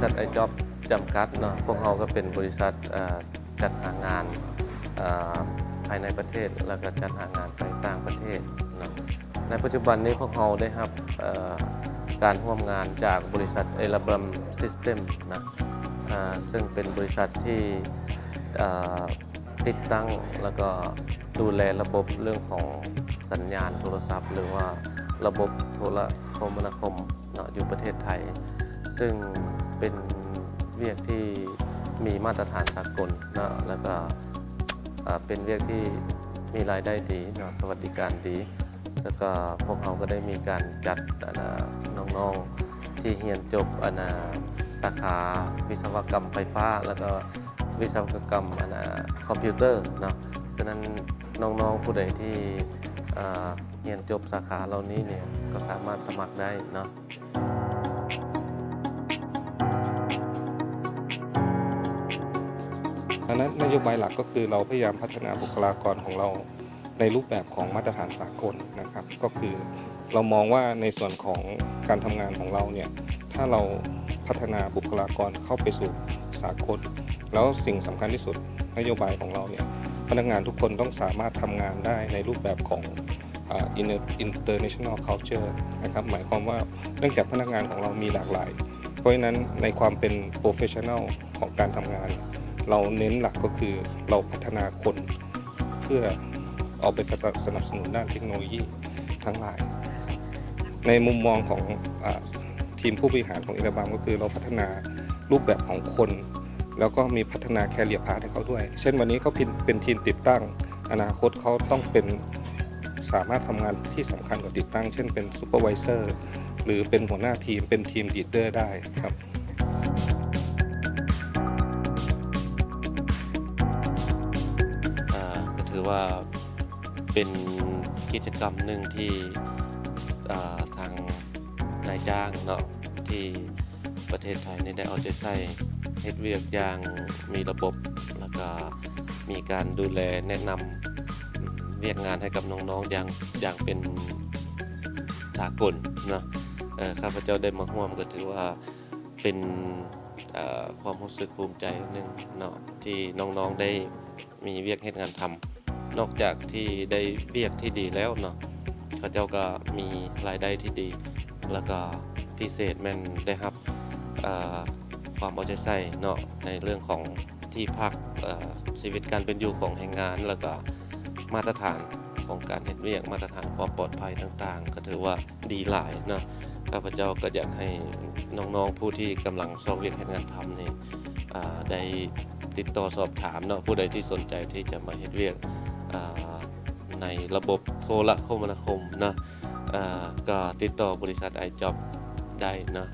ษัทไอจ็อบจำกัดเนาะพวกเราก็เป็นบริษัทจัดหางานภายในประเทศแล้วก็จัดหางานไปต่างประเทศเนาะในปัจจุบันนี้พวกเราได้รับการร่วมงานจากบริษัทเอลาบัมซิสเต็มนะซึ่งเป็นบริษัทที่ติดตั้งแล้วก็ดูแลระบบเรื่องของสัญญาณโทรศัพท์ หรือว่าระบบโทรคมนาคมเนาะอยู่ประเทศไทยซึ่งเป็นเวียกที่มีมาตรฐานสากลนะแล้วก็เป็นเวียกที่มีรายได้ดีเนาะสวัสดิการดีแล้วก็พวกเราก็ได้มีการจัดน้องๆที่เรียนจบสาขาวิศวกรรมไฟฟ้าแล้วก็วิศวกรรมคอมพิวเตอร์เนาะฉะนั้นน้องๆผู้ใดที่เรียนจบสาขาเหล่านี้เนี่ยก็สามารถสมัครได้เนาะดังนั้นนโยบายหลักก็คือเราพยายามพัฒนาบุคลากรของเราในรูปแบบของมาตรฐานสากลนะครับก็คือเรามองว่าในส่วนของการทำงานของเราเนี่ยถ้าเราพัฒนาบุคลากรเข้าไปสู่สากลแล้วสิ่งสำคัญที่สุดนโยบายของเราเนี่ยพนักงานทุกคนต้องสามารถทำงานได้ในรูปแบบของinternational culture นะครับหมายความว่าเนื่องจากพนักงานของเรามีหลากหลายเพราะฉะนั้นในความเป็น professional ของการทำงานเราเน้นหลักก็คือเราพัฒนาคนเพื่อเอาไปสนับสนุนด้านเทคโนโลยีทั้งหลายในมุมมองของทีมผู้บริหารของเอลาบัมก็คือเราพัฒนารูปแบบของคนแล้วก็มีพัฒนาแคเรียร์พาธให้เขาด้วยเช่นวันนี้เขาเป็นทีมติดตั้งอนาคตเขาต้องเป็นสามารถทำงานที่สำคัญกว่าติดตั้งเช่นเป็นซูเปอร์วิเซอร์หรือเป็นหัวหน้าทีมเป็นทีมลีดเดอร์ได้ครับก็ถือว่าเป็นกิจกรรมหนึ่งที่ทางนายจ้างเนาะที่ประเทศไทยได้เอาใจใส่เฮ็ดเวียกอย่างมีระบบแล้วก็มีการดูแลแนะนำเวียกงานให้กับน้องๆอย่างเป็นสากลเนาะข้าพเจ้าได้มาร่วมก็ถือว่าเป็นความรู้สึกภูมิใจนึงเนาะที่น้องๆได้มีเวียกเฮ็ดงานทำนอกจากที่ได้เวียกที่ดีแล้วเนาะข้าเจ้าก็มีรายได้ที่ดีแล้วก็พิเศษแม่นได้รับความเอาใจใส่เนาะในเรื่องของที่พักชีวิตการเป็นอยู่ของแรงงานแล้วก็มาตรฐานของการเฮ็ดเวียกมาตรฐานความปลอดภัยต่างๆก็ถือว่าดีหลายเนาะข้าพเจ้าก็อยากให้น้องๆผู้ที่กำลังสอบเวียกเฮ็ดงานทำนี่ได้ติดต่อสอบถามเนาะผู้ใดที่สนใจที่จะมาเฮ็ดเวียกในระบบโทรคมนาคมเนาะก็ติดต่อบริษัทไอจ็อบได้เนาะ